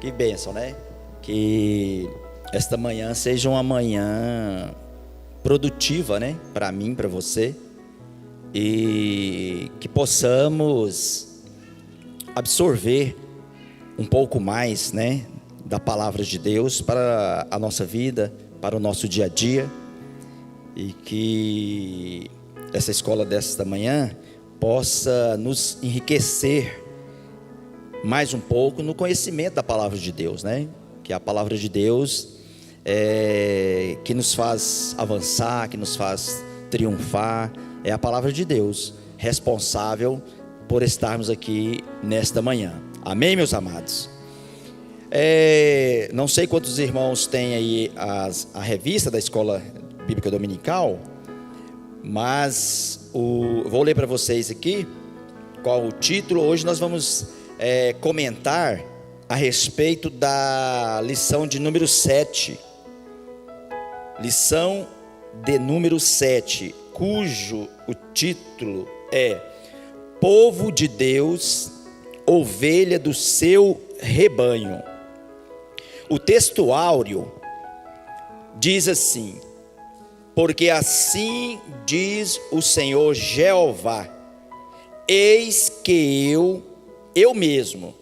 Que bênção, né? Que esta manhã seja uma manhã produtiva, né? Para mim, para você. E que possamos absorver um pouco mais, né? Da palavra de Deus para a nossa vida, para o nosso dia a dia. E que essa escola desta manhã possa nos enriquecer mais um pouco no conhecimento da palavra de Deus, né? Que a palavra de Deus que nos faz avançar, que nos faz triunfar, é a palavra de Deus, responsável por estarmos aqui nesta manhã. Amém, meus amados? Não sei quantos irmãos têm aí a revista da Escola Bíblica Dominical, mas vou ler para vocês aqui qual o título. Hoje nós vamos comentar a respeito da lição de número 7. Lição de número 7, cujo o título é Povo de Deus, ovelha do seu rebanho. O texto áureo diz assim: porque assim diz o Senhor Jeová, eis que eu mesmo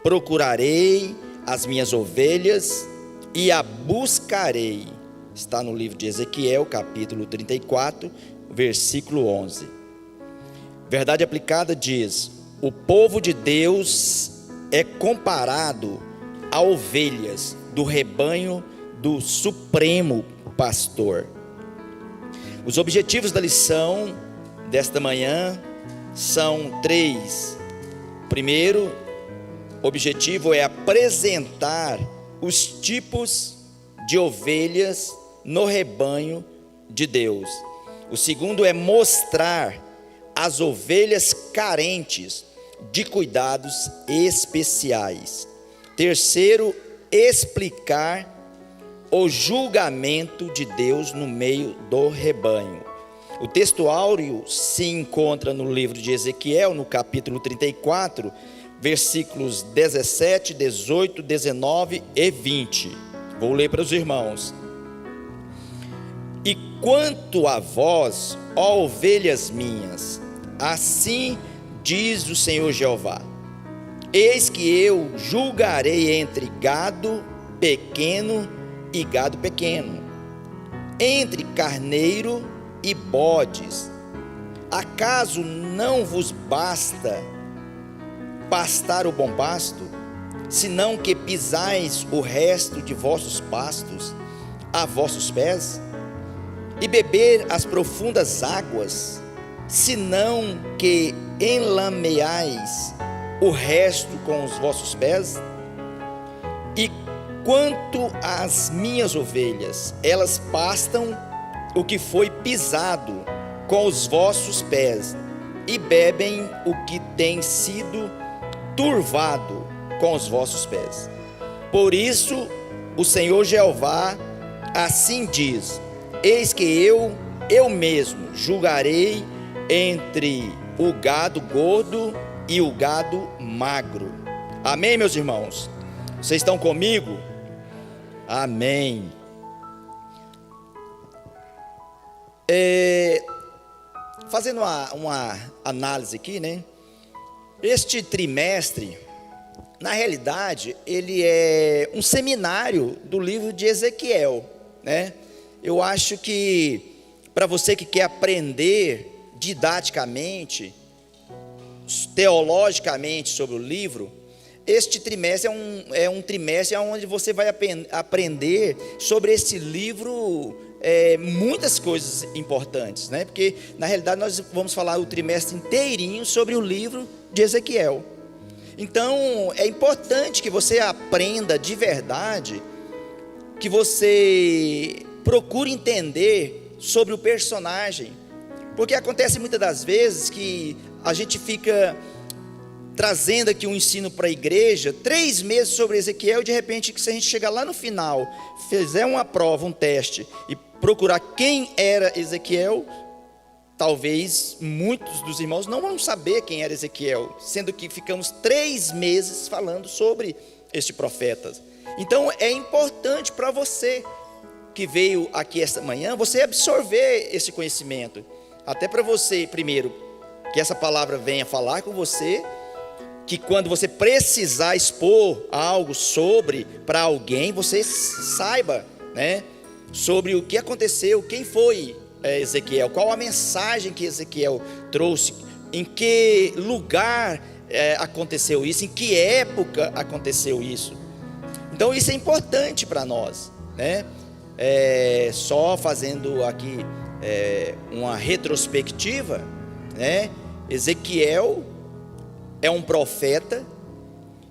procurarei as minhas ovelhas e a buscarei. Está no livro de Ezequiel, capítulo 34, versículo 11. Verdade aplicada diz: o povo de Deus é comparado a ovelhas do rebanho do Supremo Pastor. Os objetivos da lição desta manhã são 3. Primeiro objetivo é apresentar os tipos de ovelhas no rebanho de Deus. O segundo é mostrar as ovelhas carentes de cuidados especiais. Terceiro, explicar o julgamento de Deus no meio do rebanho. O texto áureo se encontra no livro de Ezequiel, no capítulo 34, versículos 17, 18, 19 e 20. Vou ler para os irmãos. E quanto a vós, ó ovelhas minhas, assim diz o Senhor Jeová, eis que eu julgarei entre gado pequeno e gado pequeno, entre carneiro e bodes. Acaso não vos basta pastar o bom pasto, senão que pisais o resto de vossos pastos a vossos pés, e beber as profundas águas, senão que enlameais o resto com os vossos pés? E quanto às minhas ovelhas, elas pastam o que foi pisado com os vossos pés, e bebem o que tem sido turvado com os vossos pés. Por isso o Senhor Jeová assim diz: eis que eu mesmo julgarei entre o gado gordo e o gado magro. Amém, meus irmãos? Vocês estão comigo? Amém. Fazendo uma análise aqui, né? Este trimestre, na realidade, ele é um seminário do livro de Ezequiel, né? Eu acho que para você que quer aprender didaticamente, teologicamente sobre o livro, este trimestre é um trimestre onde você vai aprender sobre esse livro muitas coisas importantes, né? Porque na realidade nós vamos falar o trimestre inteirinho sobre o livro de Ezequiel. Então é importante que você aprenda de verdade, que você procure entender sobre o personagem, porque acontece muitas das vezes que a gente fica trazendo aqui um ensino para a igreja, 3 meses sobre Ezequiel, e de repente, se a gente chegar lá no final, fizer uma prova, um teste, e procurar quem era Ezequiel, talvez muitos dos irmãos não vão saber quem era Ezequiel, sendo que ficamos 3 meses falando sobre este profeta. Então é importante para você que veio aqui esta manhã, você absorver esse conhecimento, até para você, primeiro, que essa palavra venha falar com você, que quando você precisar expor algo para alguém, você saiba, né, sobre o que aconteceu, quem foi Ezequiel, qual a mensagem que Ezequiel trouxe, em que lugar aconteceu isso, em que época aconteceu isso. Então isso é importante para nós, né? Só fazendo aqui uma retrospectiva, né? Ezequiel é um profeta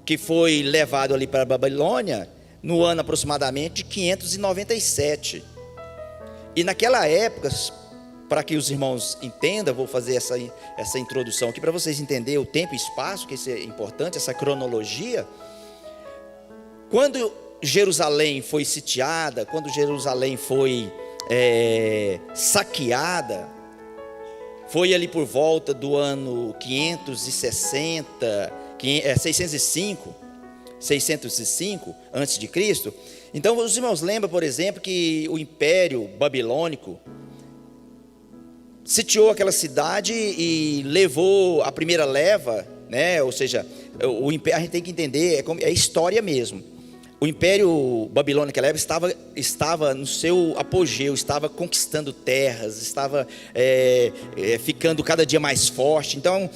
que foi levado ali para a Babilônia no ano aproximadamente 597. E naquela época, para que os irmãos entendam, vou fazer essa introdução aqui para vocês entenderem o tempo e espaço, que isso é importante, essa cronologia. Quando Jerusalém foi sitiada, quando Jerusalém foi saqueada, foi ali por volta do ano 605 antes de Cristo. Então os irmãos lembram, por exemplo, que o Império Babilônico sitiou aquela cidade e levou a primeira leva, né? Ou seja, o império, a gente tem que entender, é história mesmo. O Império Babilônico naquela época estava no seu apogeu, estava conquistando terras, estava ficando cada dia mais forte. Então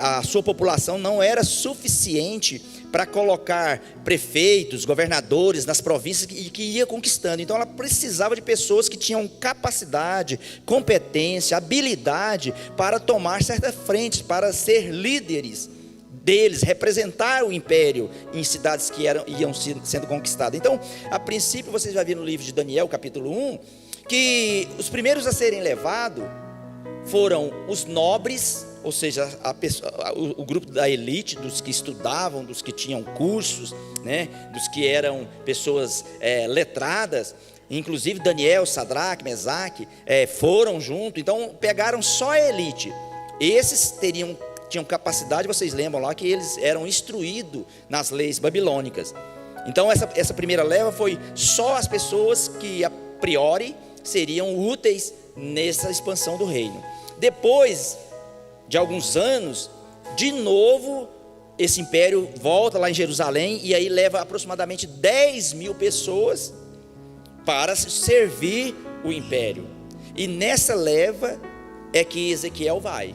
a sua população não era suficiente para colocar prefeitos, governadores nas províncias que ia conquistando. Então ela precisava de pessoas que tinham capacidade, competência, habilidade para tomar certas frentes, para ser líderes deles, representar o império em cidades que iam sendo conquistadas. Então, a princípio, vocês já viram no livro de Daniel, capítulo 1, que os primeiros a serem levados foram os nobres, ou seja, o grupo da elite, dos que estudavam, dos que tinham cursos, né, dos que eram pessoas letradas. Inclusive Daniel, Sadraque, Mesaque foram junto. Então pegaram só a elite. Esses tinham capacidade, vocês lembram lá que eles eram instruídos nas leis babilônicas. Então essa primeira leva foi só as pessoas que a priori seriam úteis nessa expansão do reino. Depois de alguns anos, de novo esse império volta lá em Jerusalém, e aí leva aproximadamente 10.000 pessoas para servir o império. E nessa leva é que Ezequiel vai.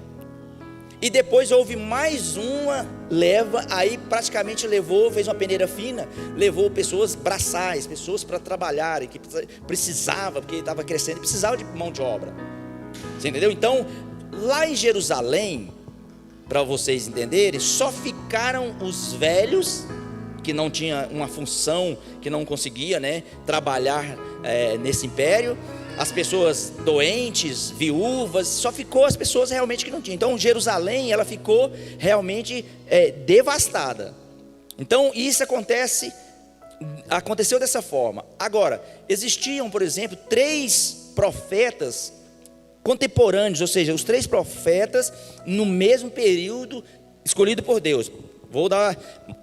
E depois houve mais uma leva, aí praticamente fez uma peneira fina, levou pessoas braçais, pessoas para trabalharem, que precisava, porque estava crescendo, precisava de mão de obra. Você entendeu? Então, lá em Jerusalém, para vocês entenderem, só ficaram os velhos, que não tinha uma função, que não conseguia, né, trabalhar nesse império, as pessoas doentes, viúvas, só ficou as pessoas realmente que não tinham. Então Jerusalém, ela ficou realmente devastada. Então isso aconteceu dessa forma. Agora, existiam, por exemplo, 3 profetas contemporâneos, ou seja, os 3 profetas no mesmo período escolhido por Deus. Vou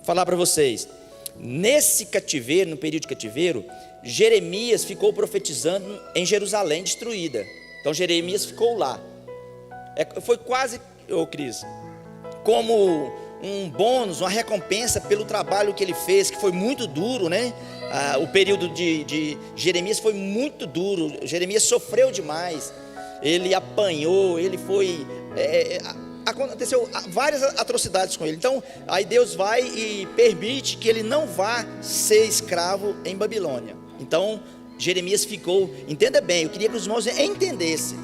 falar para vocês. Nesse cativeiro, no período de cativeiro, Jeremias ficou profetizando em Jerusalém destruída. Então Jeremias ficou lá. Foi quase, Cris, como um bônus, uma recompensa pelo trabalho que ele fez, que foi muito duro, né? O período de Jeremias foi muito duro. Jeremias sofreu demais. Ele apanhou, ele foi... aconteceu várias atrocidades com ele. Então aí Deus vai e permite que ele não vá ser escravo em Babilônia. Então Jeremias ficou, entenda bem, eu queria que os irmãos entendessem.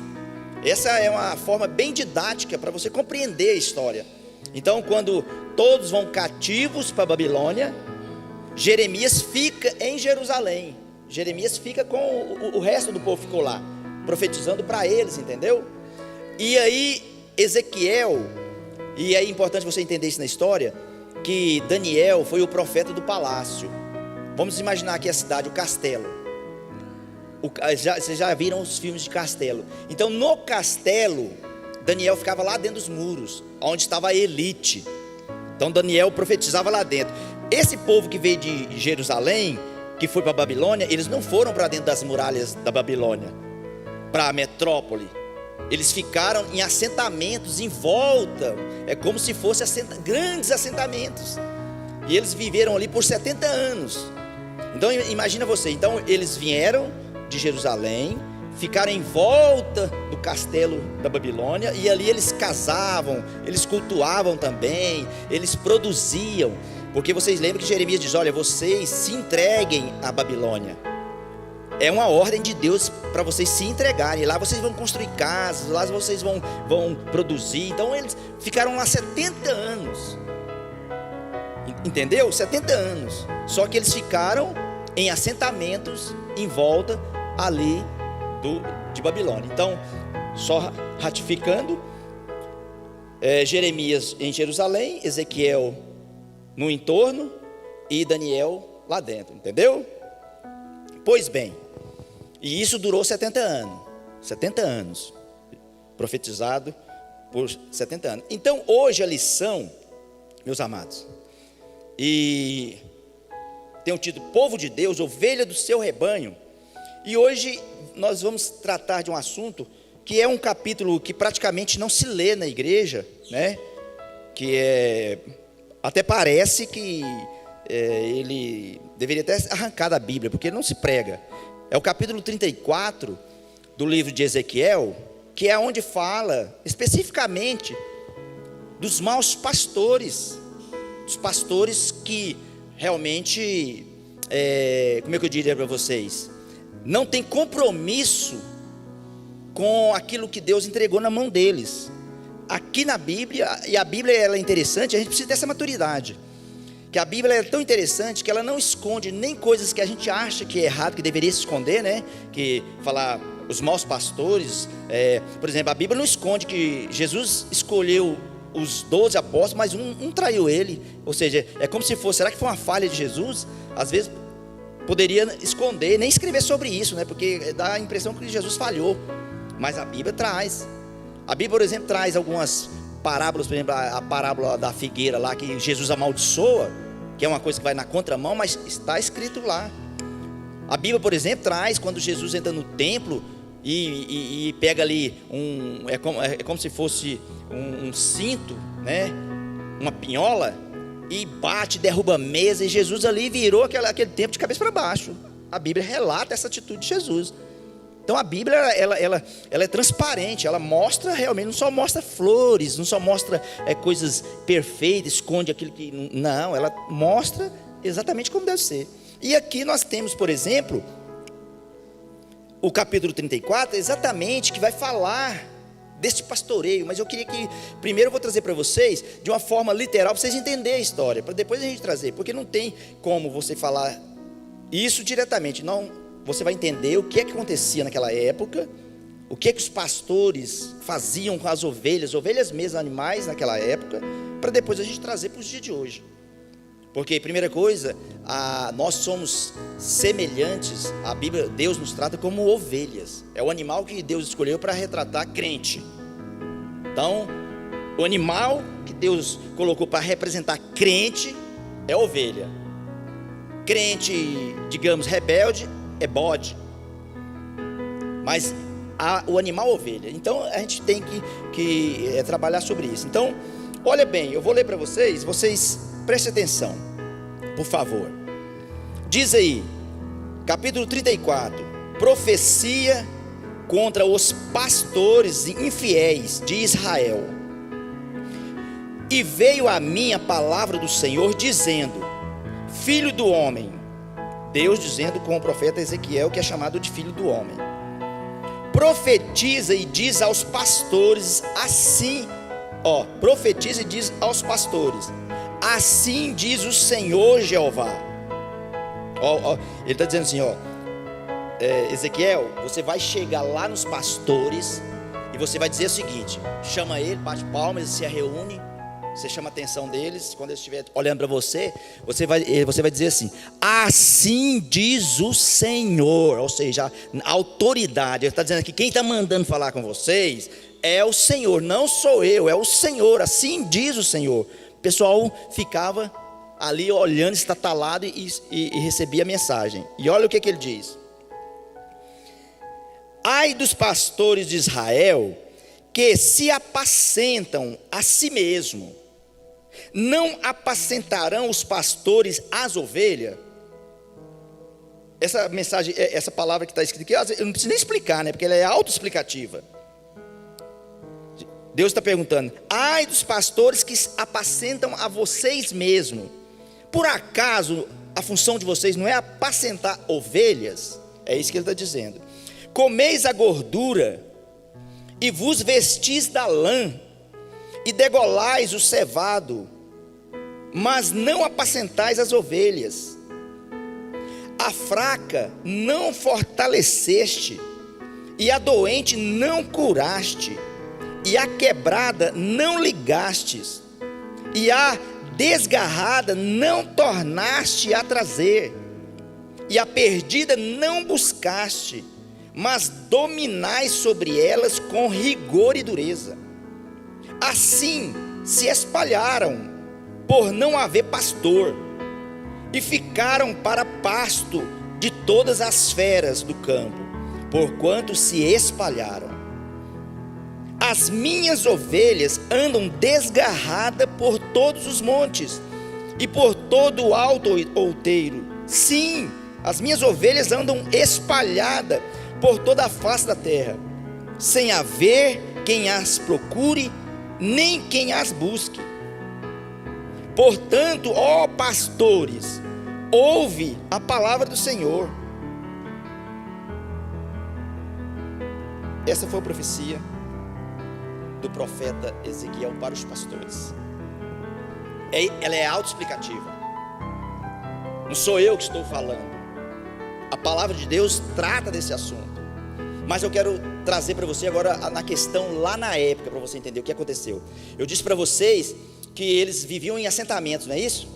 Essa é uma forma bem didática para você compreender a história. Então quando todos vão cativos para Babilônia, Jeremias fica em Jerusalém. Jeremias fica com o resto do povo, ficou lá profetizando para eles, entendeu? E aí Ezequiel, e é importante você entender isso na história, que Daniel foi o profeta do palácio. Vamos imaginar aqui a cidade, o castelo. Vocês já viram os filmes de castelo. Então no castelo, Daniel ficava lá dentro dos muros, onde estava a elite. Então Daniel profetizava lá dentro. esse povo que veio de Jerusalém, que foi para a Babilônia, eles não foram para dentro das muralhas da Babilônia, para a metrópole. Eles ficaram em assentamentos em volta, é como se fossem grandes assentamentos. E eles viveram ali por 70 anos. Então imagina você, então eles vieram de Jerusalém, ficaram em volta do castelo da Babilônia, e ali eles casavam, eles cultuavam também, eles produziam, porque vocês lembram que Jeremias diz: olha, vocês se entreguem à Babilônia. É uma ordem de Deus para vocês se entregarem. Lá vocês vão construir casas, lá vocês vão produzir. Então eles ficaram lá 70 anos. Entendeu? 70 anos. Só que eles ficaram em assentamentos em volta ali de Babilônia. Então, só ratificando, Jeremias em Jerusalém, Ezequiel no entorno e Daniel lá dentro. Entendeu? Pois bem, e isso durou 70 anos. 70 anos. Profetizado por 70 anos. Então, hoje a lição, meus amados, e tem o título Povo de Deus, ovelha do seu rebanho. E hoje nós vamos tratar de um assunto que é um capítulo que praticamente não se lê na igreja, né? Que até parece que ele deveria até arrancar da Bíblia, porque ele não se prega. É o capítulo 34 do livro de Ezequiel, que é onde fala especificamente dos maus pastores, dos pastores que realmente, como é que eu diria para vocês, não tem compromisso com aquilo que Deus entregou na mão deles. Aqui na Bíblia, e a Bíblia ela é interessante, a gente precisa dessa maturidade, que a Bíblia é tão interessante que ela não esconde nem coisas que a gente acha que é errado, que deveria se esconder, né? Que falar os maus pastores, por exemplo, a Bíblia não esconde que Jesus escolheu os 12 apóstolos, mas um traiu ele. Ou seja, é como se fosse, será que foi uma falha de Jesus? Às vezes poderia esconder, nem escrever sobre isso, né? Porque dá a impressão que Jesus falhou. Mas a Bíblia traz. A Bíblia, por exemplo, traz algumas parábolas, por exemplo, a parábola da figueira lá, que Jesus amaldiçoa, que é uma coisa que vai na contramão, mas está escrito lá. A Bíblia, por exemplo, traz quando Jesus entra no templo e pega ali é como se fosse um cinto, né? Uma pinhola, e bate, derruba a mesa, e Jesus ali virou aquele templo de cabeça para baixo. A Bíblia relata essa atitude de Jesus. Então a Bíblia ela é transparente, ela mostra realmente, não só mostra flores, não só mostra coisas perfeitas, esconde aquilo que não, ela mostra exatamente como deve ser. E aqui nós temos, por exemplo, o capítulo 34, exatamente, que vai falar deste pastoreio. Mas eu queria que primeiro eu vou trazer para vocês de uma forma literal, para vocês entenderem a história, para depois a gente trazer, porque não tem como você falar isso diretamente, não. Você vai entender o que acontecia naquela época, o que os pastores faziam com as ovelhas mesmo, animais naquela época, para depois a gente trazer para os dias de hoje. Porque, primeira coisa, nós somos semelhantes, a Bíblia, Deus nos trata como ovelhas. É o animal que Deus escolheu para retratar crente. Então, o animal que Deus colocou para representar crente é ovelha. Crente, digamos, rebelde, é bode. Mas o animal ovelha. Então a gente tem que trabalhar sobre isso. Então, olha bem, eu vou ler para vocês prestem atenção, por favor. Diz aí, capítulo 34, profecia contra os pastores infiéis de Israel. E veio a mim a palavra do Senhor dizendo: filho do homem, Deus dizendo com o profeta Ezequiel, que é chamado de filho do homem, profetiza e diz aos pastores assim, profetiza e diz aos pastores: assim diz o Senhor Jeová. Ele está dizendo assim, Ezequiel, você vai chegar lá nos pastores e você vai dizer o seguinte: chama ele, bate palmas, se reúne, você chama a atenção deles. Quando eles estiverem olhando para você, você vai dizer assim: assim diz o Senhor. Ou seja, a autoridade. Ele está dizendo aqui, quem está mandando falar com vocês é o Senhor, não sou eu, é o Senhor. Assim diz o Senhor. O pessoal ficava ali olhando, estatalado, e recebia a mensagem. E olha o que ele diz: ai dos pastores de Israel, que se apacentam a si mesmo, não apacentarão os pastores as ovelhas? Essa mensagem, essa palavra que está escrita aqui, eu não preciso nem explicar, né? Porque ela é autoexplicativa. Deus está perguntando: ai dos pastores que apacentam a vocês mesmos, por acaso a função de vocês não é apacentar ovelhas? É isso que ele está dizendo. Comeis a gordura, e vos vestis da lã, e degolais o cevado, mas não apacentais as ovelhas. A fraca não fortaleceste, e a doente não curaste, e a quebrada não ligastes, e a desgarrada não tornaste a trazer, e a perdida não buscaste, mas dominais sobre elas com rigor e dureza. Assim se espalharam, por não haver pastor, e ficaram para pasto de todas as feras do campo, porquanto se espalharam. As minhas ovelhas andam desgarradas por todos os montes, e por todo o alto outeiro. Sim, as minhas ovelhas andam espalhadas por toda a face da terra, sem haver quem as procure, nem quem as busque. Portanto, ó pastores, ouve a palavra do Senhor. Essa foi a profecia do profeta Ezequiel para os pastores. Ela é autoexplicativa. Não sou eu que estou falando. A palavra de Deus trata desse assunto. Mas eu quero trazer para você agora na questão lá na época, para você entender o que aconteceu. Eu disse para vocês que eles viviam em assentamentos, não é isso?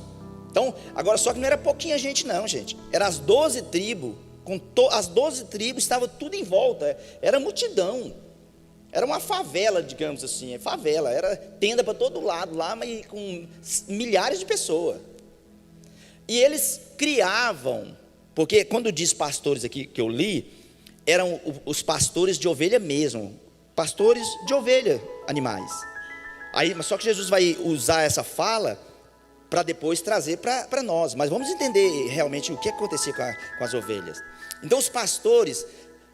Então, agora só que não era pouquinha gente não, gente. Eram as 12 tribos, as 12 tribos estavam tudo em volta. Era multidão. Era uma favela, digamos assim. Favela, era tenda para todo lado lá, mas com milhares de pessoas. E eles criavam, porque quando diz pastores aqui que eu li, eram os pastores de ovelha mesmo, pastores de ovelha, animais. Aí, só que Jesus vai usar essa fala para depois trazer para nós. Mas vamos entender realmente o que acontecia com as ovelhas. Então os pastores,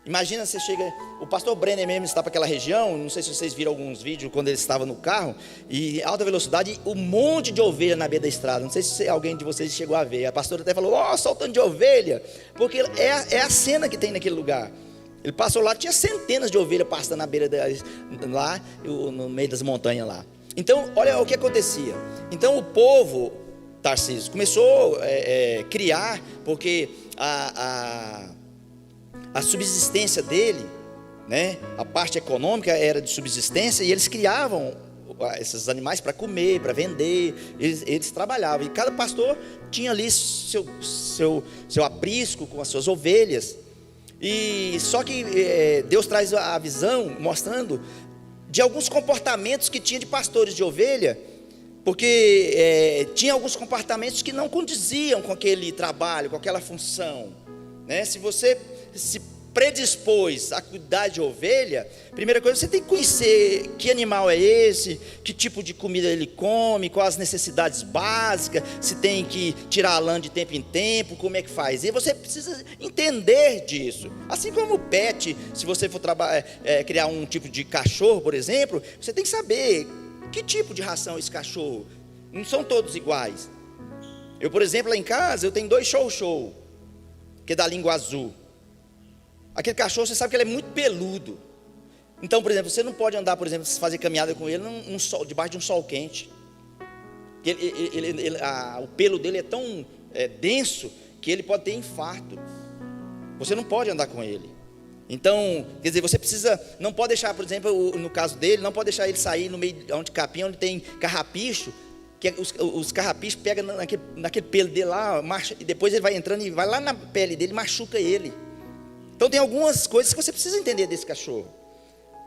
imagina, você chega, o pastor Brenner mesmo está para aquela região, não sei se vocês viram alguns vídeos quando ele estava no carro, e alta velocidade, um monte de ovelha na beira da estrada. Não sei se alguém de vocês chegou a ver. A pastora até falou: ó, soltando de ovelha, porque é a cena que tem naquele lugar. Ele passou lá, tinha centenas de ovelhas pastando na beira lá, no meio das montanhas lá. Então, olha o que acontecia. Então o povo, Tarcísio, começou a criar, porque a subsistência dele, né, a parte econômica era de subsistência, e eles criavam esses animais para comer, para vender, eles trabalhavam, e cada pastor tinha ali seu aprisco com as suas ovelhas. E só que Deus traz a visão mostrando de alguns comportamentos que tinha de pastores de ovelha, porque tinha alguns comportamentos que não condiziam com aquele trabalho, com aquela função, né? Se você se predispôs a cuidar de ovelha, primeira coisa, você tem que conhecer que animal é esse, que tipo de comida ele come, quais as necessidades básicas, se tem que tirar a lã de tempo em tempo, como é que faz. E você precisa entender disso. Assim como o pet, se você for criar um tipo de cachorro, por exemplo, você tem que saber que tipo de ração esse cachorro. Não são todos iguais. Eu, por exemplo, lá em casa, eu tenho 2 show, que é da língua azul. Aquele cachorro, você sabe que ele é muito peludo. Então, por exemplo, você não pode andar, por exemplo, fazer caminhada com ele debaixo de um sol quente. O pelo dele é tão denso que ele pode ter infarto. Você não pode andar com ele. Então, quer dizer, você não pode deixar, por exemplo, no caso dele, não pode deixar ele sair no meio de capim, onde tem carrapicho, que os carrapichos pegam naquele pelo dele lá, e depois ele vai entrando e vai lá na pele dele e machuca ele. Então tem algumas coisas que você precisa entender desse cachorro.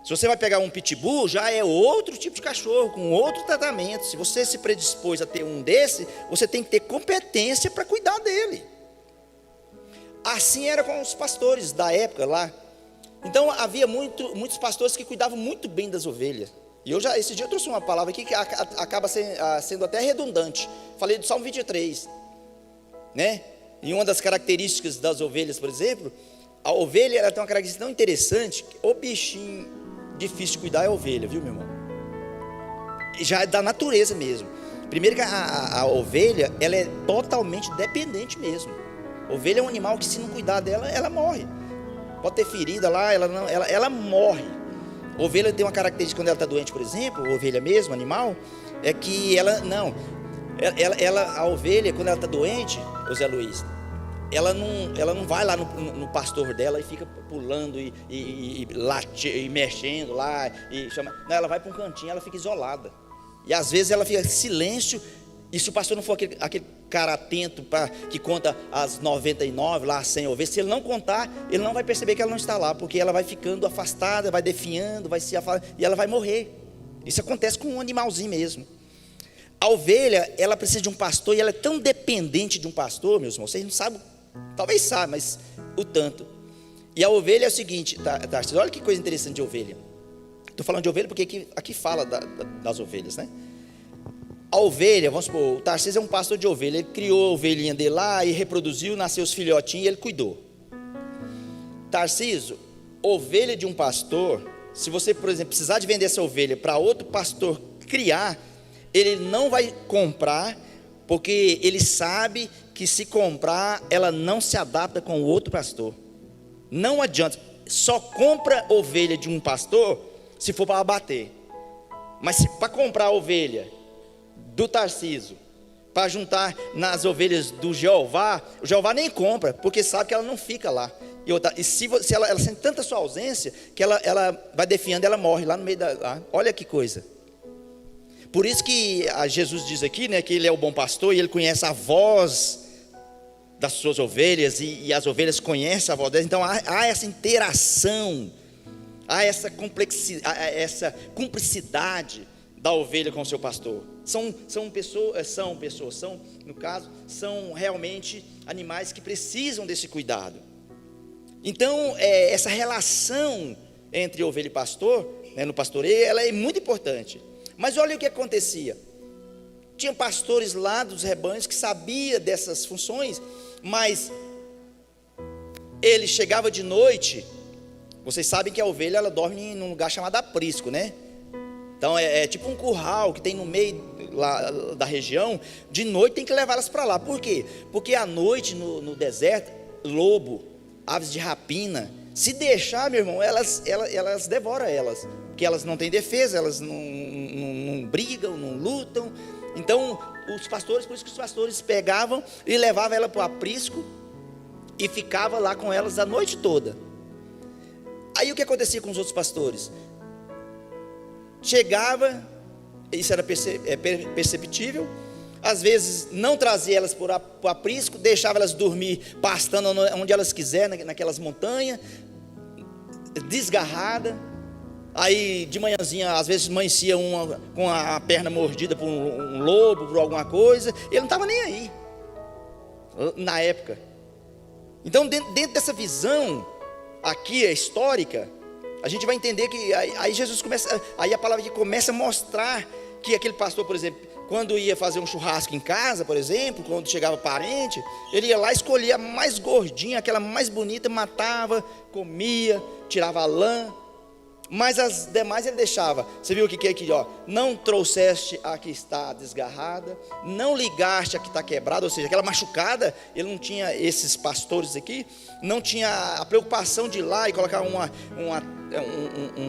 Se você vai pegar um pitbull, já é outro tipo de cachorro, com outro tratamento. Se você se predispôs a ter um desse, você tem que ter competência para cuidar dele. Assim era com os pastores da época lá. Então havia muitos pastores que cuidavam muito bem das ovelhas. E esse dia eu trouxe uma palavra aqui que acaba sendo até redundante. Falei do Salmo 23, né? E uma das características das ovelhas, por exemplo, a ovelha ela tem uma característica tão interessante, que o bichinho difícil de cuidar é a ovelha, viu, meu irmão? Já é da natureza mesmo. Primeiro que a ovelha, ela é totalmente dependente mesmo. A ovelha é um animal que, se não cuidar dela, ela morre. Pode ter ferida lá, ela morre. A ovelha tem uma característica quando ela está doente, por exemplo, a ovelha mesmo, animal, é que a ovelha, quando ela está doente, o Zé Luiz, ela não vai lá no pastor dela e fica pulando e mexendo lá e chama. Não, ela vai para um cantinho, ela fica isolada. E às vezes ela fica em silêncio. E se o pastor não for aquele cara atento que conta as 99 lá, 100 ovelhas, se ele não contar, ele não vai perceber que ela não está lá, porque ela vai ficando afastada, vai definhando, vai se afastando, e ela vai morrer. Isso acontece com um animalzinho mesmo. A ovelha, ela precisa de um pastor, e ela é tão dependente de um pastor, meus irmãos, vocês não sabem, talvez saibam, mas o tanto. E a ovelha é o seguinte, Tarcísio, olha que coisa interessante de ovelha. Estou falando de ovelha porque aqui fala das ovelhas, né? A ovelha, vamos supor, o Tarcísio é um pastor de ovelha, ele criou a ovelhinha dele lá e reproduziu, nasceu os filhotinhos e ele cuidou. Tarcísio, ovelha de um pastor, se você, por exemplo, precisar de vender essa ovelha para outro pastor criar, ele não vai comprar, porque ele sabe que se comprar, ela não se adapta com o outro pastor. Não adianta, só compra ovelha de um pastor se for para abater. Mas para comprar a ovelha do Tarcísio, para juntar nas ovelhas do Jeová, o Jeová nem compra, porque sabe que ela não fica lá. E se ela sente tanta sua ausência, que ela vai definhando, ela morre lá no meio da. Olha que coisa. Por isso que Jesus diz aqui, né, que ele é o bom pastor e ele conhece a voz das suas ovelhas, e as ovelhas conhecem a voz delas. Então há essa interação, há essa cumplicidade da ovelha com o seu pastor. No caso, são realmente animais que precisam desse cuidado. Então, essa relação entre ovelha e pastor, né, no pastoreio, ela é muito importante. Mas olha o que acontecia. Tinha pastores lá dos rebanhos que sabiam dessas funções, mas ele chegava de noite. Vocês sabem que a ovelha ela dorme num lugar chamado aprisco, né? Então é tipo um curral que tem no meio lá da região. De noite tem que levar elas para lá. Por quê? Porque à noite no deserto, lobo, aves de rapina, se deixar, meu irmão, elas devoram elas, porque elas não têm defesa, elas não brigam, não lutam. Então por isso que os pastores pegavam e levavam ela para o aprisco e ficava lá com elas a noite toda. Aí o que acontecia com os outros pastores? Chegava, isso era perceptível, às vezes não trazia elas para o aprisco, deixava elas dormir pastando onde elas quiserem, naquelas montanhas, desgarrada. Aí de manhãzinha, às vezes amanhecia uma com a perna mordida por um lobo, por alguma coisa, ele não estava nem aí, na época. Então dentro dessa visão aqui, histórica, a gente vai entender que aí Jesus começa, aí a palavra que começa a mostrar que aquele pastor, por exemplo, quando ia fazer um churrasco em casa, por exemplo, quando chegava parente, ele ia lá, escolhia a mais gordinha, aquela mais bonita, matava, comia, tirava a lã, mas as demais ele deixava. Você viu o que é aqui, ó? Não trouxeste a que está desgarrada, não ligaste a que está quebrada, ou seja, aquela machucada. Ele não tinha, esses pastores aqui, não tinha a preocupação de ir lá e colocar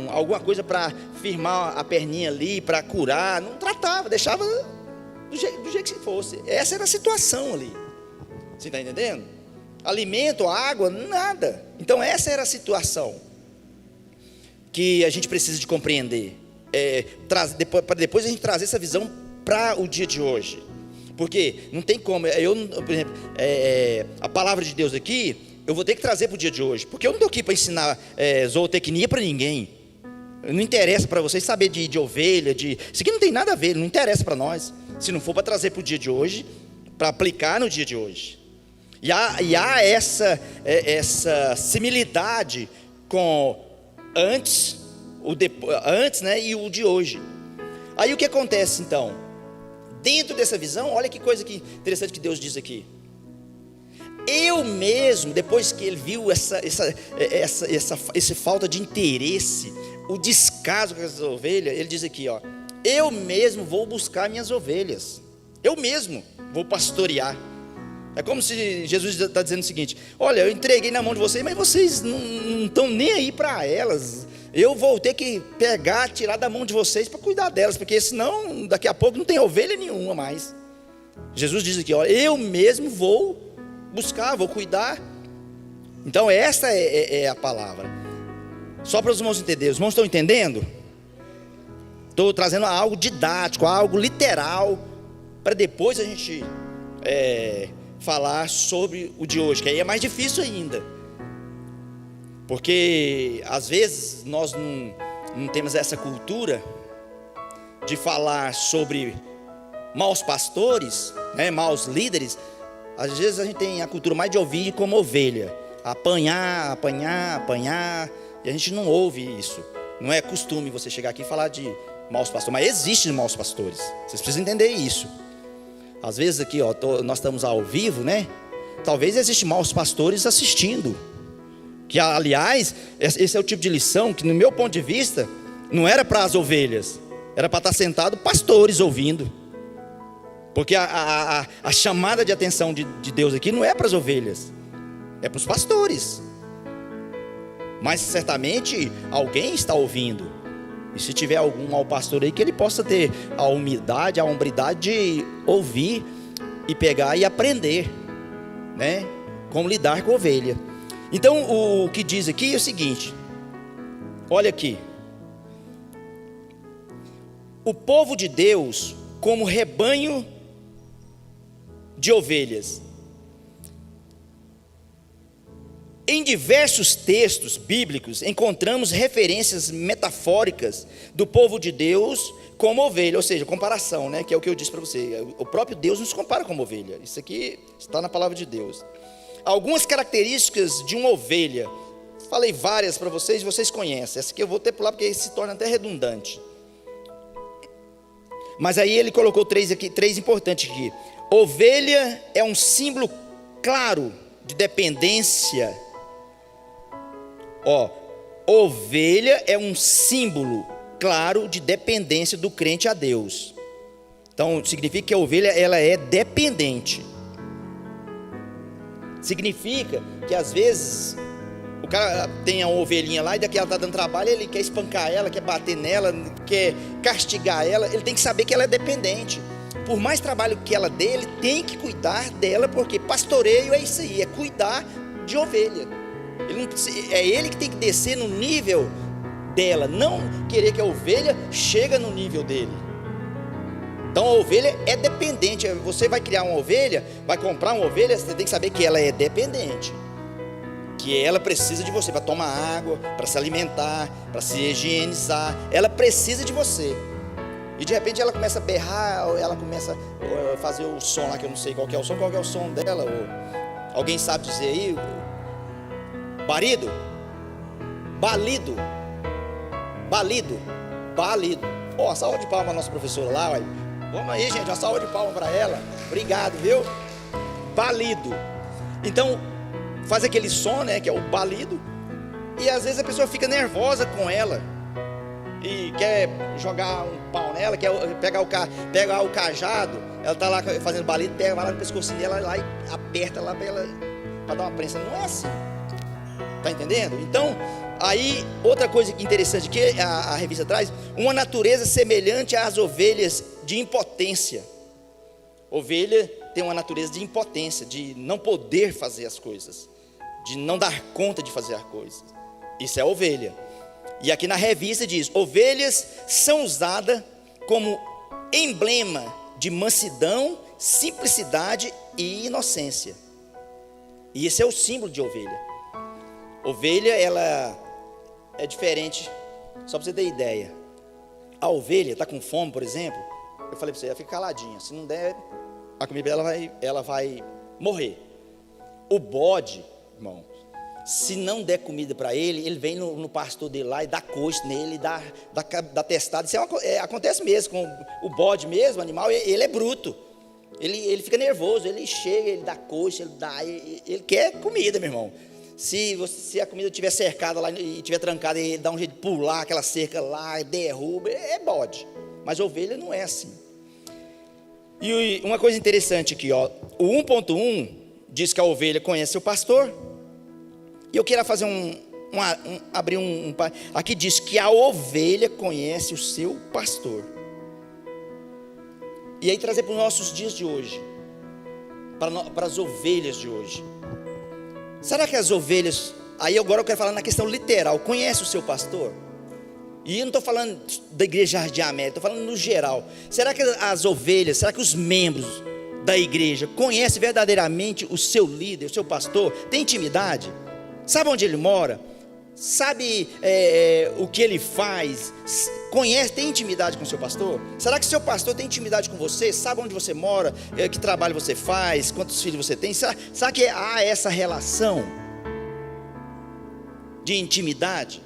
alguma coisa para firmar a perninha ali, para curar. Não tratava, deixava do jeito que fosse. Essa era a situação ali. Você está entendendo? Alimento, água, nada. Então essa era a situação que a gente precisa de compreender, para depois a gente trazer essa visão para o dia de hoje. Porque não tem como, por exemplo, a palavra de Deus aqui, eu vou ter que trazer para o dia de hoje, porque eu não estou aqui para ensinar zootecnia para ninguém. Não interessa para vocês saber de ovelha, isso aqui não tem nada a ver, não interessa para nós. Se não for para trazer para o dia de hoje, para aplicar no dia de hoje. E há essa similitude com antes, né, e o de hoje. Aí o que acontece então? Dentro dessa visão, olha que coisa que interessante que Deus diz aqui. Eu mesmo, depois que ele viu essa falta de interesse, o descaso com as ovelhas, ele diz aqui, ó: eu mesmo vou buscar minhas ovelhas, eu mesmo vou pastorear. É como se Jesus está dizendo o seguinte: olha, eu entreguei na mão de vocês, mas vocês não estão nem aí para elas. Eu vou ter que pegar, tirar da mão de vocês para cuidar delas, porque senão daqui a pouco não tem ovelha nenhuma mais. Jesus diz aqui, olha, eu mesmo vou buscar, vou cuidar. Então essa é a palavra. Só para os irmãos entenderem. Os irmãos estão entendendo? Estou trazendo algo didático, algo literal, para depois a gente falar sobre o de hoje, que aí é mais difícil ainda, porque às vezes nós não temos essa cultura de falar sobre maus pastores, né, maus líderes. Às vezes a gente tem a cultura mais de ouvir como ovelha, apanhar, e a gente não ouve isso. Não é costume você chegar aqui e falar de maus pastores, mas existem maus pastores, vocês precisam entender isso. Às vezes aqui, ó, nós estamos ao vivo, né? Talvez existam maus pastores assistindo, que aliás, esse é o tipo de lição que no meu ponto de vista, não era para as ovelhas, era para estar sentado pastores ouvindo. Porque a chamada de atenção de Deus aqui não é para as ovelhas, é para os pastores. Mas certamente alguém está ouvindo. E se tiver algum mau pastor aí, que ele possa ter a humildade, a hombridade de ouvir e pegar e aprender, né, como lidar com a ovelha. Então o que diz aqui é o seguinte: olha aqui, o povo de Deus como rebanho de ovelhas. Em diversos textos bíblicos encontramos referências metafóricas do povo de Deus como ovelha, ou seja, comparação, né? Que é o que eu disse para você. O próprio Deus nos compara como ovelha. Isso aqui está na palavra de Deus. Algumas características de uma ovelha. Falei várias para vocês, vocês conhecem. Essa aqui eu vou ter pular porque se torna até redundante. Mas aí ele colocou três importantes aqui. Ovelha é um símbolo claro de dependência. Ovelha é um símbolo claro de dependência do crente a Deus. Então significa que a ovelha ela é dependente. Significa que às vezes o cara tem uma ovelhinha lá e daqui ela está dando trabalho, ele quer espancar ela, quer bater nela, quer castigar ela. Ele tem que saber que ela é dependente. Por mais trabalho que ela dê, ele tem que cuidar dela, porque pastoreio é isso aí, é cuidar de ovelha. É ele que tem que descer no nível dela, não querer que a ovelha chegue no nível dele. Então a ovelha é dependente. Você vai criar uma ovelha, vai comprar uma ovelha, você tem que saber que ela é dependente, que ela precisa de você para tomar água, para se alimentar, para se higienizar. Ela precisa de você. E de repente ela começa a berrar, ou ela começa a fazer o som lá, que eu não sei qual que é o som dela, ou alguém sabe dizer aí? Balido. Ó, salva de palmas a nossa professora lá, olha. Vamos aí, gente, uma salva de palmas para ela. Obrigado, viu? Balido. Então, faz aquele som, né, que é o balido. E às vezes a pessoa fica nervosa com ela e quer jogar um pau nela, quer pegar o cajado. Ela está lá fazendo balido, vai lá no pescocinho dela lá e aperta lá para dar uma prensa. Não é assim. Está entendendo? Então, aí, outra coisa interessante que a revista traz, uma natureza semelhante às ovelhas de impotência. Ovelha tem uma natureza de impotência, de não poder fazer as coisas, de não dar conta de fazer as coisas. Isso é ovelha. E aqui na revista diz: ovelhas são usadas como emblema de mansidão, simplicidade e inocência. E esse é o símbolo de ovelha. Ovelha, ela é diferente só para você ter ideia, a ovelha está com fome, por exemplo, eu falei para você, ela fica caladinha, se não der, a comida ela vai morrer. O bode, irmão, se não der comida para ele, ele vem no pastor dele lá e dá coice nele, dá testada. Isso acontece mesmo com o bode mesmo, o animal, ele é bruto. Ele fica nervoso, ele chega, ele dá coice, ele quer comida, meu irmão. Se a comida estiver cercada lá e estiver trancada, ele dá um jeito de pular aquela cerca lá, derruba, é bode. Mas ovelha não é assim. E uma coisa interessante aqui, ó, o 1.1 diz que a ovelha conhece o pastor. E eu quero fazer aqui diz que a ovelha conhece o seu pastor. E aí trazer para os nossos dias de hoje, para as ovelhas de hoje. Será que as ovelhas, aí agora eu quero falar na questão literal, conhece o seu pastor? E eu não estou falando da igreja Jardim América, estou falando no geral. Será que as ovelhas, será que os membros da igreja conhecem verdadeiramente o seu líder, o seu pastor? Tem intimidade? Sabe onde ele mora? Sabe o que ele faz? Conhece, tem intimidade com o seu pastor? Será que seu pastor tem intimidade com você? Sabe onde você mora? Que trabalho você faz? Quantos filhos você tem? Será que há essa relação de intimidade?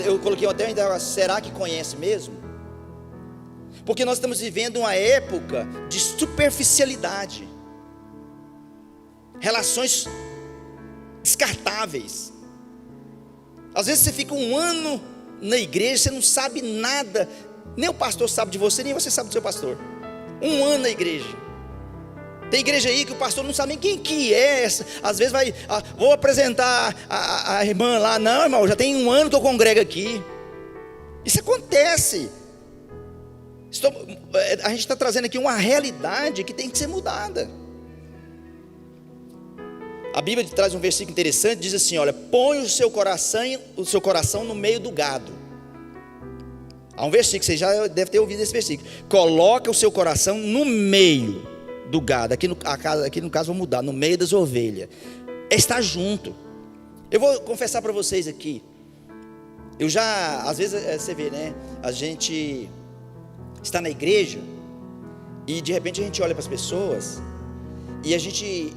Eu coloquei até uma, será que conhece mesmo? Porque nós estamos vivendo uma época de superficialidade, relações descartáveis. Às vezes você fica um ano na igreja, você não sabe nada, nem o pastor sabe de você, nem você sabe do seu pastor. Um ano na igreja. Tem igreja aí que o pastor não sabe nem quem que é essa. Às vezes vou apresentar a irmã lá. Não, irmão, já tem um ano que eu congrego aqui. Isso acontece. A gente está trazendo aqui uma realidade que tem que ser mudada. A Bíblia traz um versículo interessante, diz assim, olha, põe o seu coração no meio do gado. Há um versículo, você já deve ter ouvido esse versículo. Coloca o seu coração no meio do gado. Aqui no caso vou mudar, no meio das ovelhas. Está junto. Eu vou confessar para vocês aqui. Eu já, às vezes você vê, né? A gente está na igreja e de repente a gente olha para as pessoas e a gente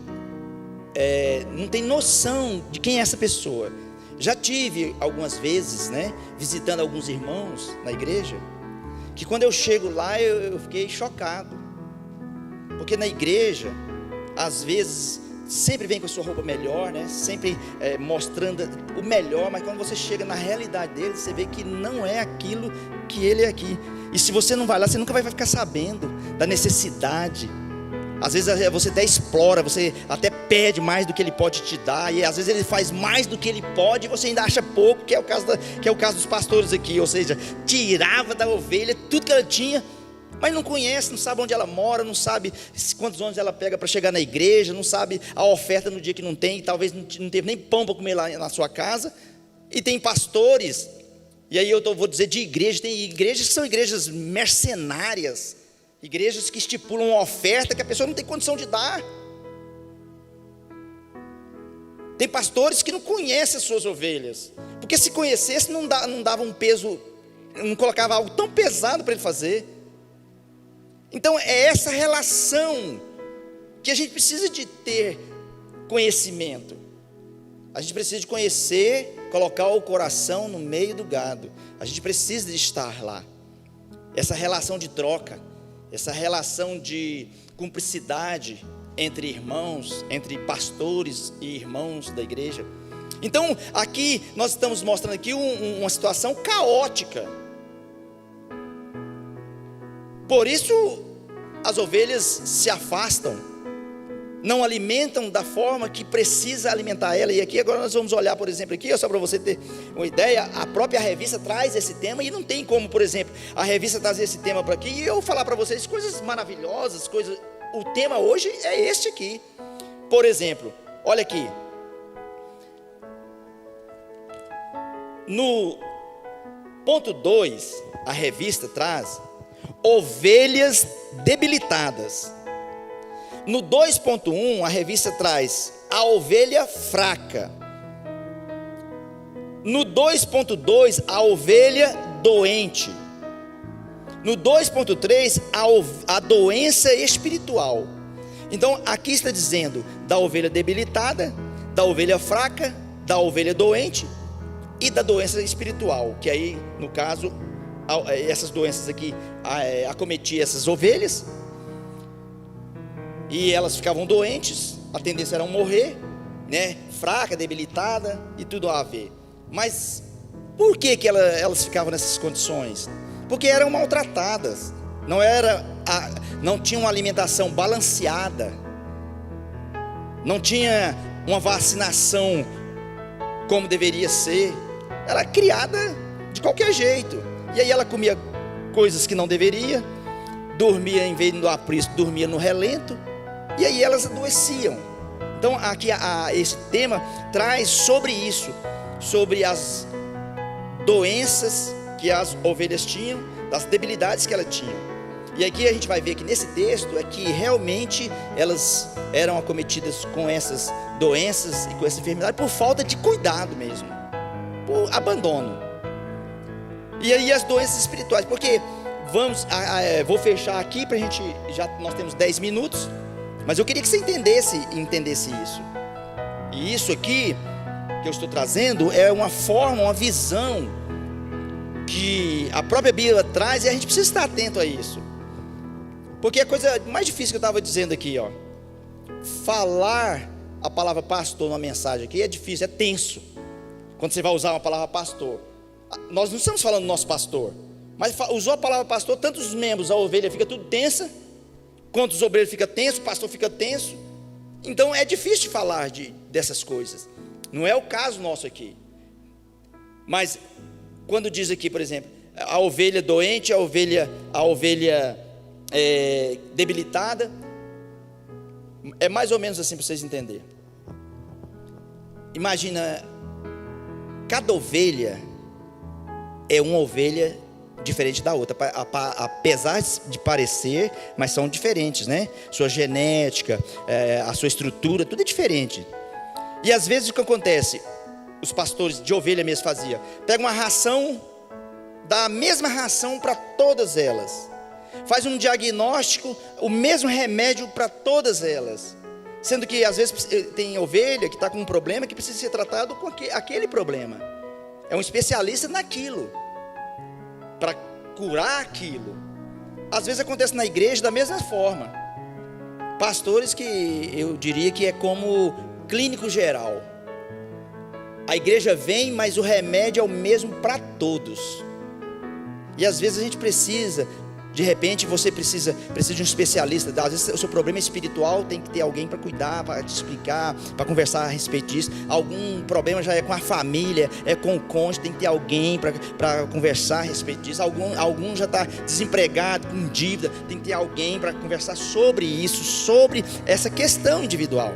não tem noção de quem é essa pessoa. Já tive algumas vezes, né, visitando alguns irmãos na igreja, que quando eu chego lá eu fiquei chocado, porque na igreja, às vezes, sempre vem com a sua roupa melhor, né, sempre mostrando o melhor, mas quando você chega na realidade dele, você vê que não é aquilo que ele é aqui. E se você não vai lá, você nunca vai ficar sabendo da necessidade. Às vezes você até explora, você até pede mais do que ele pode te dar, e às vezes ele faz mais do que ele pode, e você ainda acha pouco, que é o caso dos pastores aqui, ou seja, tirava da ovelha tudo que ela tinha, mas não conhece, não sabe onde ela mora, não sabe quantos ônibus ela pega para chegar na igreja, não sabe a oferta no dia que não tem, talvez não teve nem pão para comer lá na sua casa. E tem pastores, e aí vou dizer de igreja, tem igrejas que são igrejas mercenárias, igrejas que estipulam uma oferta que a pessoa não tem condição de dar. Tem pastores que não conhecem as suas ovelhas, porque se conhecesse não dava um peso, não colocava algo tão pesado para ele fazer. Então é essa relação que a gente precisa de ter conhecimento. A gente precisa de conhecer, colocar o coração no meio do gado. A gente precisa de estar lá. Essa relação de troca, essa relação de cumplicidade entre irmãos, entre pastores e irmãos da igreja. Então, aqui nós estamos mostrando aqui uma situação caótica. Por isso, as ovelhas se afastam, não alimentam da forma que precisa alimentar ela. E aqui agora nós vamos olhar, por exemplo, aqui, só para você ter uma ideia, a própria revista traz esse tema, e não tem como, por exemplo, a revista trazer esse tema para aqui e eu falar para vocês coisas maravilhosas, o tema hoje é este aqui. Por exemplo, olha aqui, no ponto 2, a revista traz ovelhas debilitadas. No 2.1, a revista traz a ovelha fraca. No 2.2, a ovelha doente. No 2.3, a doença espiritual. Então, aqui está dizendo da ovelha debilitada, da ovelha fraca, da ovelha doente e da doença espiritual. Que aí, no caso, essas doenças aqui acometiam essas ovelhas. E elas ficavam doentes, a tendência era morrer, né? Fraca, debilitada e tudo a ver. Mas por que elas ficavam nessas condições? Porque eram maltratadas, não tinham uma alimentação balanceada, não tinha uma vacinação como deveria ser, era criada de qualquer jeito. E aí ela comia coisas que não deveria, dormia em vez do aprisco, dormia no relento, e aí elas adoeciam. Então aqui esse tema traz sobre isso, sobre as doenças que as ovelhas tinham, das debilidades que elas tinham. E aqui a gente vai ver que nesse texto é que realmente elas eram acometidas com essas doenças e com essa enfermidade por falta de cuidado mesmo, por abandono. E aí as doenças espirituais, porque vou fechar aqui para a gente, nós temos 10 minutos, mas eu queria que você entendesse isso. E isso aqui que eu estou trazendo é uma forma, uma visão que a própria Bíblia traz, e a gente precisa estar atento a isso. Porque a coisa mais difícil que eu estava dizendo aqui, falar a palavra pastor numa mensagem aqui é difícil, é tenso. Quando você vai usar uma palavra pastor, nós não estamos falando do nosso pastor, mas usou a palavra pastor, tanto os membros, a ovelha fica tudo tensa, quanto os obreiros fica tenso, o pastor fica tenso. Então é difícil de falar dessas coisas. Não é o caso nosso aqui. Mas quando diz aqui, por exemplo, a ovelha doente, a ovelha debilitada, é mais ou menos assim para vocês entenderem. Imagina, cada ovelha é uma ovelha diferente da outra, apesar de parecer, mas são diferentes, né? Sua genética, a sua estrutura, tudo é diferente. E às vezes o que acontece, os pastores de ovelha mesmo faziam, pega uma ração, dá a mesma ração para todas elas, faz um diagnóstico, o mesmo remédio para todas elas, sendo que às vezes tem ovelha que está com um problema que precisa ser tratado com aquele problema, é um especialista naquilo, para curar aquilo. Às vezes acontece na igreja da mesma forma, pastores que eu diria que é como clínico geral. A igreja vem, mas o remédio é o mesmo para todos. E às vezes a gente precisa, de repente você precisa de um especialista. Às vezes o seu problema é espiritual, tem que ter alguém para cuidar, para te explicar, para conversar a respeito disso. Algum problema já é com a família, é com o cônjuge, tem que ter alguém para conversar a respeito disso. Algum já está desempregado, com dívida, tem que ter alguém para conversar sobre isso, sobre essa questão individual.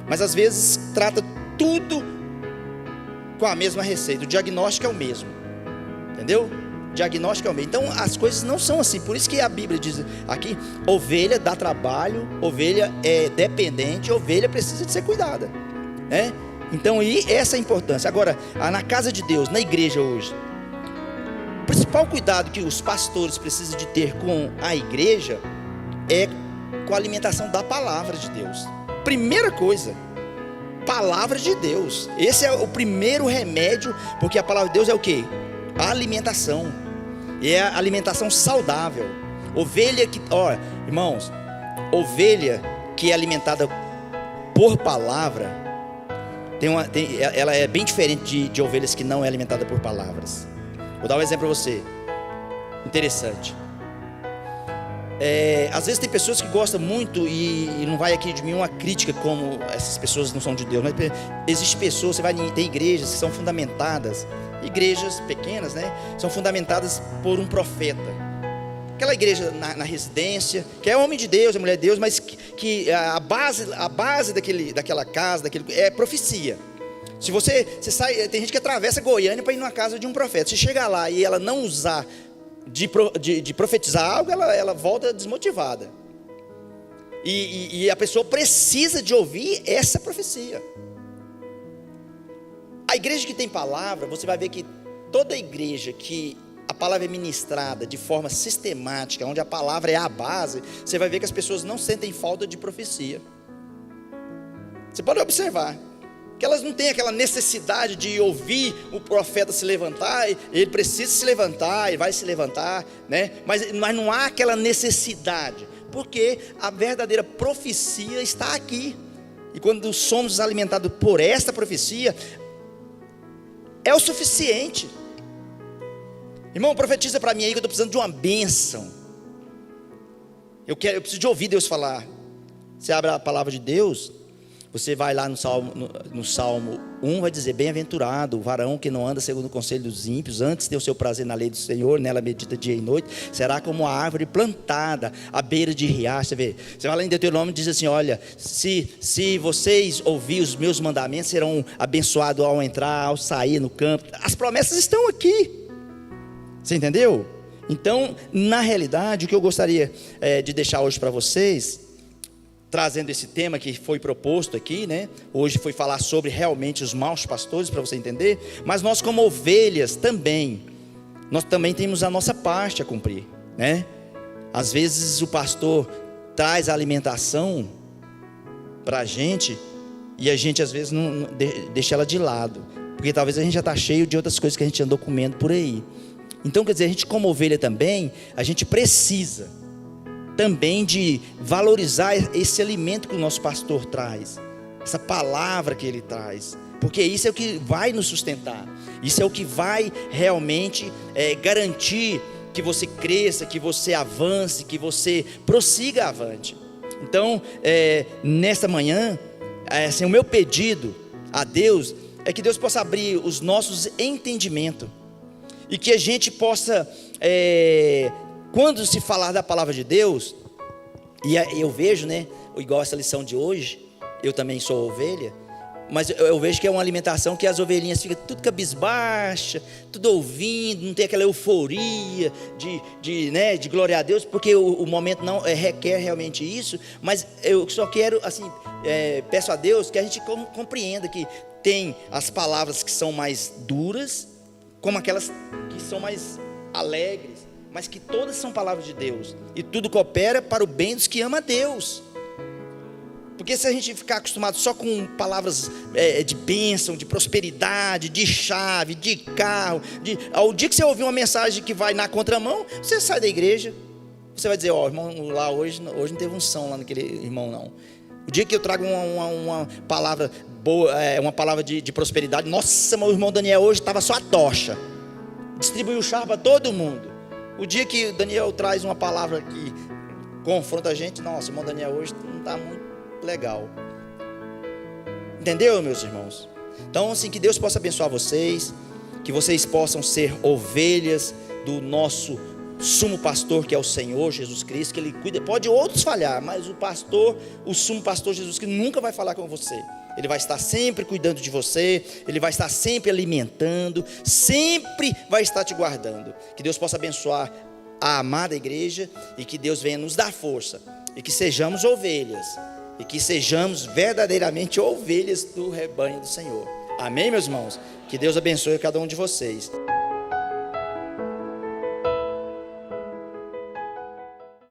Mas às vezes trata tudo com a mesma receita, o diagnóstico é o mesmo, entendeu? O diagnóstico é o mesmo. Então as coisas não são assim. Por isso que a Bíblia diz aqui, ovelha dá trabalho, ovelha é dependente, ovelha precisa de ser cuidada, né? Então essa é a importância. Agora, na casa de Deus, na igreja hoje, o principal cuidado que os pastores precisam de ter com a igreja é com a alimentação da palavra de Deus. Primeira coisa, palavra de Deus. Esse é o primeiro remédio, porque a palavra de Deus é o quê? A alimentação. E é a alimentação saudável. Ovelha que, irmãos, ovelha que é alimentada por palavra, ela é bem diferente de ovelhas que não é alimentada por palavras. Vou dar um exemplo para você, interessante. Às vezes tem pessoas que gostam muito, e não vai aqui de mim uma crítica como essas pessoas não são de Deus, mas existem pessoas, você vai ter igrejas que são fundamentadas, igrejas pequenas, né, são fundamentadas por um profeta. Aquela igreja na residência, que é homem de Deus, é mulher de Deus, mas que a base daquela casa, é profecia. Se você sai, tem gente que atravessa Goiânia para ir numa casa de um profeta. Se chegar lá e ela não usar de profetizar algo, ela volta desmotivada. E a pessoa precisa de ouvir essa profecia. A igreja que tem palavra, você vai ver que toda igreja que a palavra é ministrada de forma sistemática, onde a palavra é a base, você vai ver que as pessoas não sentem falta de profecia. Você pode observar que elas não têm aquela necessidade de ouvir o profeta se levantar. Ele precisa se levantar, ele vai se levantar, né? Mas não há aquela necessidade, porque a verdadeira profecia está aqui. E quando somos alimentados por esta profecia, é o suficiente. Irmão, profetiza para mim aí que eu estou precisando de uma bênção. Eu preciso de ouvir Deus falar. Você abre a palavra de Deus, você vai lá no Salmo 1, vai dizer: bem-aventurado o varão que não anda segundo o conselho dos ímpios, antes ter o seu prazer na lei do Senhor, nela medita dia e noite, será como a árvore plantada à beira de riacho. Você vai lá em Deuteronômio e diz assim: olha, se vocês ouvirem os meus mandamentos, serão abençoados ao entrar, ao sair no campo. As promessas estão aqui. Você entendeu? Então, na realidade, o que eu gostaria de deixar hoje para vocês, trazendo esse tema que foi proposto aqui, né? Hoje foi falar sobre realmente os maus pastores, para você entender. Mas nós, como ovelhas nós também temos a nossa parte a cumprir, né? Às vezes o pastor traz a alimentação para a gente, e a gente às vezes não deixa ela de lado, porque talvez a gente já está cheio de outras coisas que a gente andou comendo por aí. Então, quer dizer, a gente como ovelha também, a gente precisa também de valorizar esse alimento que o nosso pastor traz, essa palavra que ele traz, porque isso é o que vai nos sustentar, isso é o que vai realmente garantir que você cresça, que você avance, que você prossiga avante. Então, nesta manhã, assim, o meu pedido a Deus é que Deus possa abrir os nossos entendimentos, e que a gente possa, quando se falar da palavra de Deus, e eu vejo, né, igual essa lição de hoje, eu também sou ovelha, mas eu vejo que é uma alimentação que as ovelhinhas ficam tudo cabisbaixa, tudo ouvindo, não tem aquela euforia de glória a Deus, porque o momento não requer realmente isso. Mas eu só quero, assim, peço a Deus que a gente compreenda que tem as palavras que são mais duras, como aquelas que são mais alegres, mas que todas são palavras de Deus, e tudo coopera para o bem dos que amam a Deus. Porque se a gente ficar acostumado só com palavras de bênção, de prosperidade, de chave, de carro, ao dia que você ouvir uma mensagem que vai na contramão, você sai da igreja, você vai dizer: ó, irmão, lá hoje não teve unção lá naquele irmão, não. O dia que eu trago uma palavra boa, uma palavra de prosperidade, nossa, meu irmão Daniel hoje estava só a tocha, distribuiu chá para todo mundo. O dia que o Daniel traz uma palavra que confronta a gente, nossa, o irmão Daniel hoje não está muito legal. Entendeu, meus irmãos? Então, assim, que Deus possa abençoar vocês, que vocês possam ser ovelhas do nosso sumo pastor, que é o Senhor Jesus Cristo, que Ele cuida. Pode outros falhar, mas o sumo pastor Jesus Cristo nunca vai falar com você. Ele vai estar sempre cuidando de você, Ele vai estar sempre alimentando, sempre vai estar te guardando. Que Deus possa abençoar a amada igreja, e que Deus venha nos dar força, e que sejamos ovelhas, e que sejamos verdadeiramente ovelhas do rebanho do Senhor. Amém, meus irmãos? Que Deus abençoe cada um de vocês.